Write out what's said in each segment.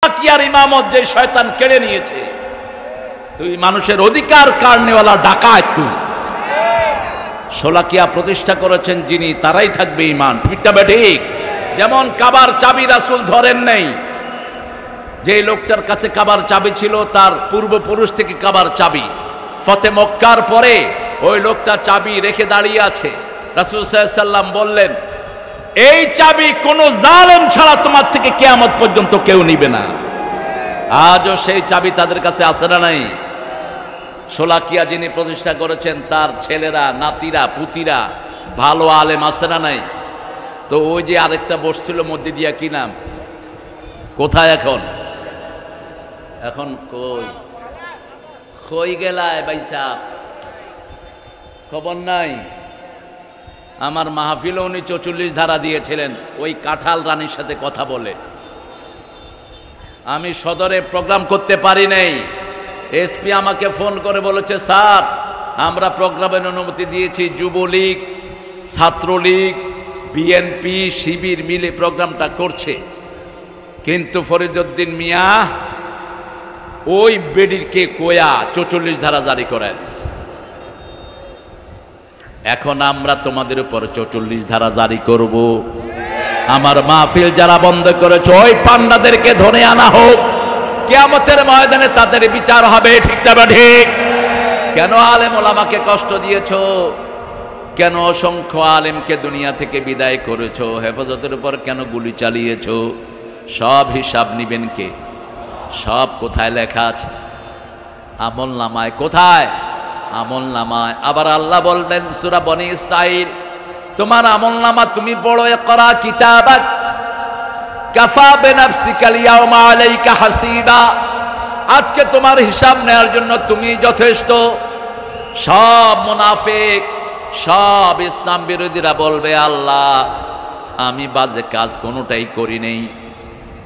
শোলাকিয়ার ইমামত যে শয়তান কেড়ে নিয়েছে, তুই মানুষের অধিকার কাড়নেওয়ালা ডাকাত। তুই শোলাকিয়া প্রতিষ্ঠা করেছেন যিনি, তারাই থাকবে ঈমান। ঠিকটা ঠিক? যেমন কাবার চাবি রাসূল ধরেন নাই, যে লোকটার কাছে কাবার চাবি ছিল তার পূর্বপুরুষ থেকে কাবার চাবি, ফতে মক্কার পরে ওই লোকটা চাবি রেখে দাঁড়িয়ে আছে। রাসূল সাল্লাল্লাহু আলাইহি ওয়াসাল্লাম বললেন, এই চাবি কোন জালেম ছাড়া তোমার থেকে কিয়ামত পর্যন্ত কেউ নিবে না। আজও সেই চাবি তাদের কাছে আছে না নাই? শোলাকিয়া যিনি প্রতিষ্ঠা করেছেন তার ছেলেরা, নাতিরা, পুতিরা ভালো আলেম আছে না নাই? তো ওই যে আরেকটা বসছিল মধ্যে দিয়া, কি নাম, কোথায় এখন? এখন কই কই গেলায় বাইসা, খবর নাই? আমার মাহফিলে উনি 44 ধারা দিয়েছিলেন ওই কাঁঠাল রানীর সাথে কথা বলে। আমি সদরে প্রোগ্রাম করতে পারি নাই। এসপি আমাকে ফোন করে বলেছে, স্যার আমরা প্রোগ্রামের অনুমতি দিয়েছি, যুবলীগ, ছাত্রলীগ, বিএনপি, শিবির মিলে প্রোগ্রামটা করছে, কিন্তু ফরিদউদ্দিন মিয়া ওই বেডিরকে কোয়া 44 ধারা জারি করে দিয়েছে। এখন আমরা তোমাদের উপর 44 ধারা জারি করব। আমার মাহফিল যারা বন্ধ করেছে ওই পান্ডাদেরকে ধরে আনা হোক, কিয়ামতের ময়দানে তাদের বিচার হবে। ঠিক না ঠিক? কেন আলেম ওলামাকে কষ্ট দিয়েছো? কেন অসংখ্য আলেমকে দুনিয়া থেকে বিদায় করেছো? হেফাজতের উপর কেন গুলি চালিয়েছো? সব হিসাব নিবেন কে? সব কোথায় লেখা আছে? আমল নামায়। কোথায়? আমল নামায়। আবার আল্লাহ বলবেন সূরা বনী ইসরাঈল, তোমার আমল নামা তুমি পড়ো, ইকরা কিতাবাক কাফা বিনাফসিকা আল-ইয়াওমা আলাইকা হাসিবা। আজকে তোমার হিসাব নেওয়ার জন্য তুমি যথেষ্ট। সব মুনাফিক, সব ইসলাম বিরোধীরা বলবে, আল্লাহ আমি বাজে কাজ কোনোটাই করি নেই।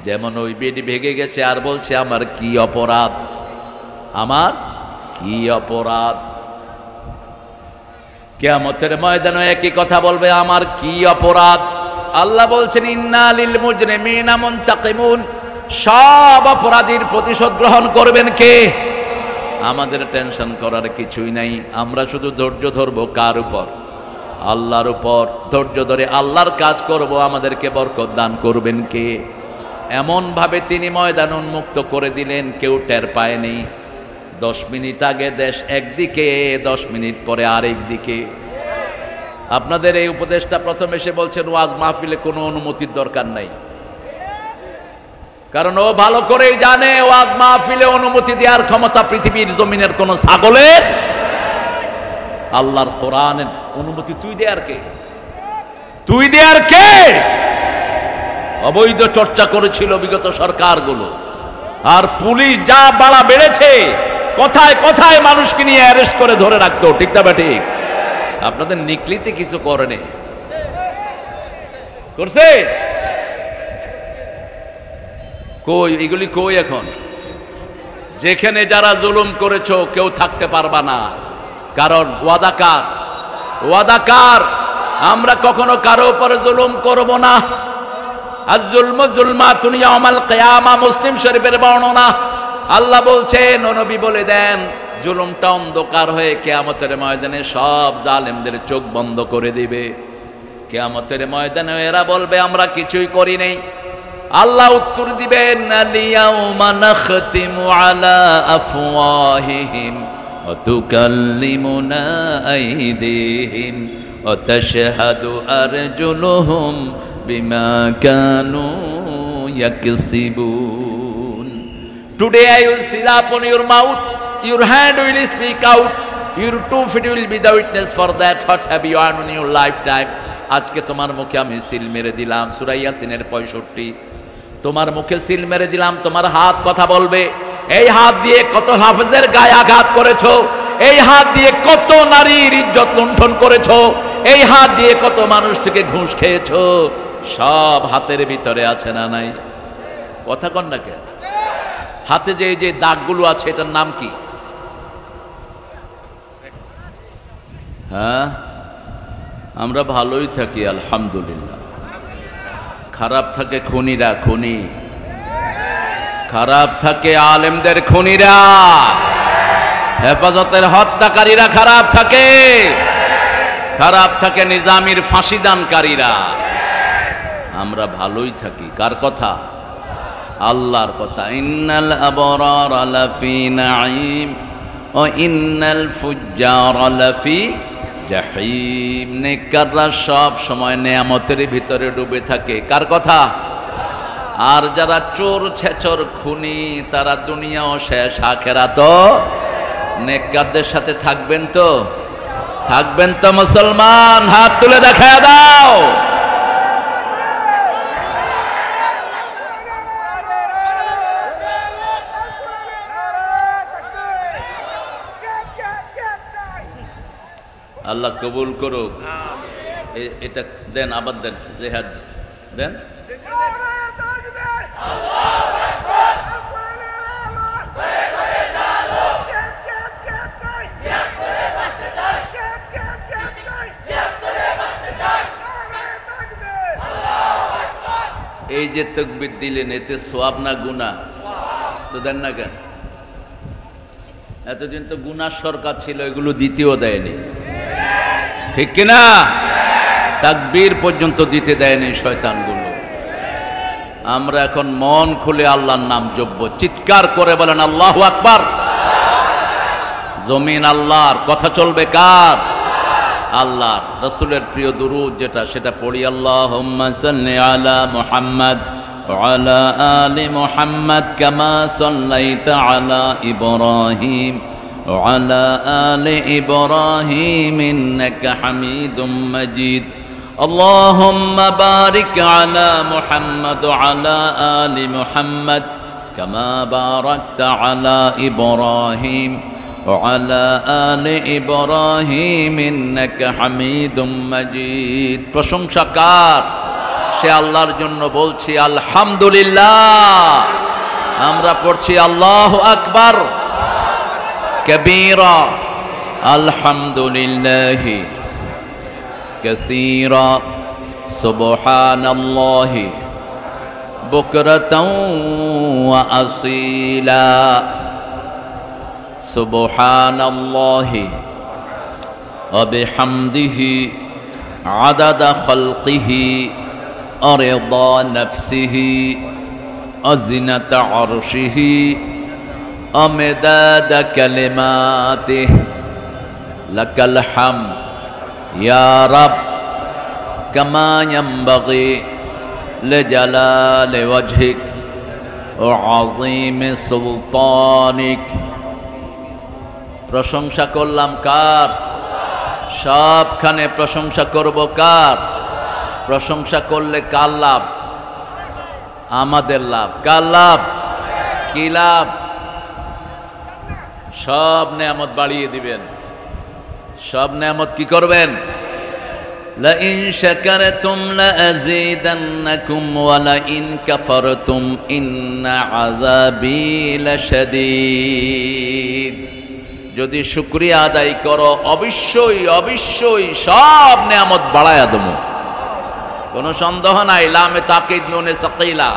যেমন ওই বেডি ভেঙে গেছে আর বলছে আমার কি অপরাধ, আমার কি অপরাধ। কিয়ামতের ময়দানে একই কথা বলবে, আমার কি অপরাধ। আল্লাহ বলছেন ইন্না লিল মুজরিমিনা মুনতাকিমুন, সব অপরাধীর প্রতিশোধ গ্রহণ করবেন কে? আমাদের টেনশন করার কিছুই নাই। আমরা শুধু ধৈর্য ধরবো কার উপর? আল্লাহর উপর। ধৈর্য ধরে আল্লাহর কাজ করব, আমাদেরকে বরকত দান করবেন কে? এমন ভাবে তিনি ময়দান উন্মুক্ত করে দিলেন, কেউ টের পায়নি। 10 মিনিট আগে দেশ একদিকে, 10 মিনিট পরে আরেক দিকে। আপনাদের এই উপদেশটা প্রথম এসে বলছেন ওয়াজ মাহফিলে কোনো অনুমতির দরকার নাই, কারণ ও ভালো করেই জানে ওয়াজ মাহফিলে অনুমতি দেওয়ার ক্ষমতা পৃথিবীর জমিনের কোন ছাগলের। আল্লাহর কোরআনের অনুমতি তুই দেয়ার কে? তুই দেয়ার কে? অবৈধ চর্চা করেছিল বিগত সরকারগুলো, আর পুলিশ যা বাড়া বেড়েছে, কথায় কথায় মানুষকে নিয়ে অ্যারেস্ট করে ধরে রাখতো। ঠিক না ঠিক? আপনাদের নিকলিতে কিছু করেনি, করছে? কই এগুলি কই? এখন যেখানে যারা জুলুম করেছো কেউ থাকতে পারবা না, কারণ ওয়াদাকার। ওয়াদাকার আমরা কখনো কারো উপরে জুলুম করব না। আয-যুলমু যুলমাতুন ইয়াউমাল কিয়ামা, মুসলিম শরীফের বর্ণনা। আল্লাহ বলছেন, ও নবী বলে দেন, জুলুমটা অন্ধকার হয়ে কিয়ামতের ময়দানে সব জালেমদের চোখ বন্ধ করে দিবে। কিয়ামতের ময়দানে এরা বলবে আমরা কিছুই করি নাই। আল্লাহ উত্তর দিবেন, আল-ইয়াউমা নাখতিমু আলা আফওয়াহিহিম ওয়া তুকাল্লিমুনা আইদিহিম ওয়া তাশহাদু আরজুলুহুম বিমা Kanu ইয়াকসিবুন। Today I will seal upon your mouth, your hand will speak out, your 2 feet will be the witness for that what have you done in your lifetime. আজকে তোমার মুখে আমি সিল মেরে দিলাম, সূরা ইয়াসিনের 65। তোমার মুখে সিল মেরে দিলাম, তোমার হাত কথা বলবে। এই হাত দিয়ে কত হাফেজের গায়ে আঘাত করেছো, এই হাত দিয়ে কত নারীর ইজ্জত লুণ্ঠন করেছো, এই হাত দিয়ে কত মানুষ থেকে ঘুষ খেয়েছো, সব হাতের ভিতরে আছে না নাই? কথা কন না কে? হাতে যে যে দাগগুলো আছে এটার নাম কি? হ্যাঁ, আমরা ভালোই থাকি আলহামদুলিল্লাহ। খারাপ থাকে খুনিরা, খুনি খারাপ থাকে আলেমদের খুনিরা, হেফাজতের হত্যাকারীরা খারাপ থাকে, খারাপ থাকে নিজামীর ফাঁসিদানকারীরা। আমরা ভালোই থাকি। কার কথা? আল্লাহর কথা। ইন্নাল আবরার লাফি নাঈম ও ইন্নাল ফুজ্জার লাফি জাহিম। নেককাররা সব সময় নেয়ামতের ভিতরে ডুবে থাকে। কার কথা? আর যারা চোর ছেচর খুনি তারা দুনিয়াও শেষ, আখিরাতও। নেককারদের সাথে থাকবেন তো? থাকবেন তো মুসলমান? হাত তুলে দেখায় দাও। আল্লাহ কবুল করুক। এটা দেন, আবার দেন, জেহাদ দেন। এই যে তাকবীর দিলেন, এতে সওয়াব না গুনাহ? তো দেন না কেন? এতদিন তো গুনাহ সরকার ছিল, এগুলো দ্বিতীয় দেয়নি, ঠিক কিনা? তাকবীর পর্যন্ত দিতে দেয়নি শয়তানগুলো। আমরা এখন মন খুলে আল্লাহর নাম জপব, চিৎকার করে বলেন আল্লাহু আকবার। জমিন আল্লাহর, কথা চলবে কার? আল্লাহর। রাসূলের প্রিয় দুরূদ যেটা, সেটা পড়ি। আল্লাহুম্মা সাল্লি আলা মুহাম্মাদ ওয়া আলা আলি মুহাম্মাদ কামা সাল্লাইতা আলা ইব্রাহিম وعلى آل إبراهيم إنك حميد مجيد اللهم بارك على محمد وعلى آل محمد كما باركت على إبراهيم وعلى آل إبراهيم إنك حميد مجيد। প্রশংসা কার? সে আল্লাহর জন্য বলছি আলহামদুলিল্লাহ। আমরা পড়ছি আল্লাহু আকবার كبيرا الحمد لله كثيرا سبحان الله بكرة وأصيلا سبحان الله وبحمده عدد خلقه ورضا نفسه وزنة عرشه ومداد كلماته لك الحمد يا رب كما ينبغي لجلال وجهك وعظيم سلطانك। প্রশংসা করলাম কার? সবখানে প্রশংসা করব কার? প্রশংসা করলে কার লাভ? আমাদের লাভ। কার লাভ? কি লাভ? সব নেয়ামত বাড়িয়ে দিবেন। সব নেয়ামত কি করবেন? লা ইন শাকারতুম লা আযীদান্নাকুম ওয়া লা ইন কাফারতুম ইন্না আযাবি লাশাদীদ। যদি শুকরিয়া আদায় করো অবশ্যই অবশ্যই সব নেয়ামত বাড়ায়া দেবো, কোনো সন্দেহ নাই। লামে তাকিদ নুনে সাকিলা,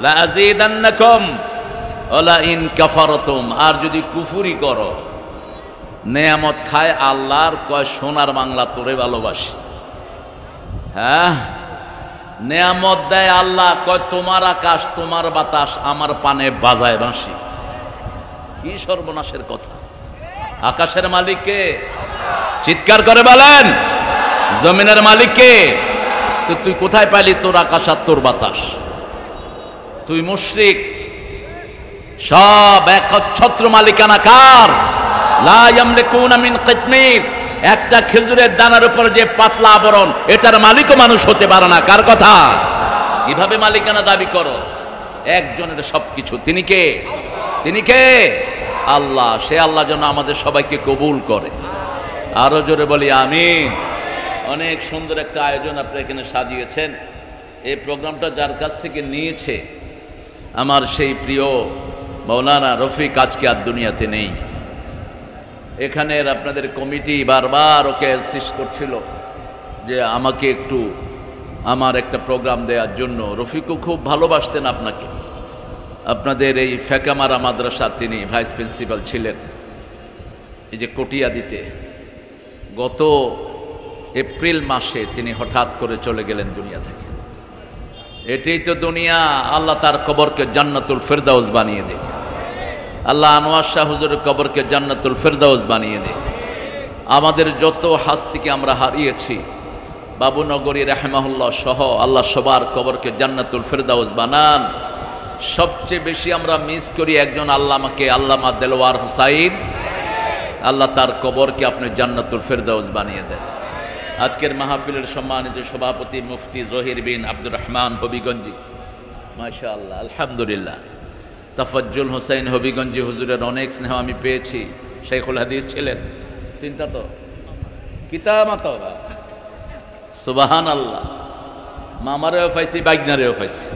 লা আযীদান্নাকুম ওলা ইন কাফারতুম। আর যদি কুফুরি করো, নেয়ামত খায় আল্লাহর, কয় সোনার বাংলা তোরে ভালোবাসি। হ্যাঁ, নেয়ামত দেয় আল্লাহ, কয় তোমার আকাশ তোমার বাতাস আমার পানে বাজায় বাঁশি। কি সর্বনাশের কথা! আকাশের মালিক কে? চিৎকার করে বলেন। জমিনের মালিক কে? তো তুই কোথায় পাইলি তোর আকাশ আর তোর বাতাস? তুই মুশরিক। সব একচ্ছত্র মালিকানা কার? লা ইয়ামলিকুনা মিন কিতমির। একটা খেজুরের দানার উপর যে পাতলা আবরণ, এটার মালিকও মানুষ হতে পারে না। কার কথা? কিভাবে মালিকানা দাবি করো? একজনের সবকিছু। তিনি কে? তিনি কে? আল্লাহ। সে আল্লাহ যেন আমাদের সবাইকে কবুল করে। আরো জোরে বলি আমিন। অনেক সুন্দর একটা আয়োজন আপনি এখানে সাজিয়েছেন। এই প্রোগ্রামটা যার কাছ থেকে নিয়েছে আমার সেই প্রিয় মৌলানা রফিক আজকে আর দুনিয়াতে নেই। এখানের আপনাদের কমিটি বারবার ওকে ইনসিস্ট করছিল যে আমাকে একটু আমার একটা প্রোগ্রাম দেওয়ার জন্য। রফিকও খুব ভালোবাসতেন আপনাকে। আপনাদের এই ফেকামারা মাদ্রাসা তিনি ভাইস প্রিন্সিপাল ছিলেন। এই যে কটিয়াদিতে গত এপ্রিল মাসে তিনি হঠাৎ করে চলে গেলেন দুনিয়া থেকে। এটাই তো দুনিয়া। আল্লাহ তার কবরকে জান্নাতুল ফেরদাউস বানিয়ে দেখ। আল্লাহ আনোয়ার শাহ হুজুরের কবরকে জান্নাতুল ফেরদাউস বানিয়ে দেখ। আমাদের যত হাস্তিকে আমরা হারিয়েছি, বাবুনগরী রাহমাহুল্লাহ সহ আল্লাহ সবার কবরকে জান্নাতুল ফেরদাউস বানান। সবচেয়ে বেশি আমরা মিস করি একজন আল্লামাকে, আল্লামা দেলোয়ার হুসাইন। আল্লাহ তার কবরকে আপনি জান্নাতুল ফেরদাউস বানিয়ে দেন। আজকের মাহফিলের সম্মানিত সভাপতি মুফতি জহির বিন আব্দুর রহমান হবিগঞ্জি, মাশাআল্লাহ, আলহামদুলিল্লাহ। তাফাজ্জুল হোসেন হবিগঞ্জি হুজুরের অনেক স্নেহ আমি পেয়েছি। শেখুল হাদিস ছিলেন, চিন্তা তো কিতামাত সুবহানাল্লাহ। মামারেও পাইছি, বাইগনারেও পাইছি।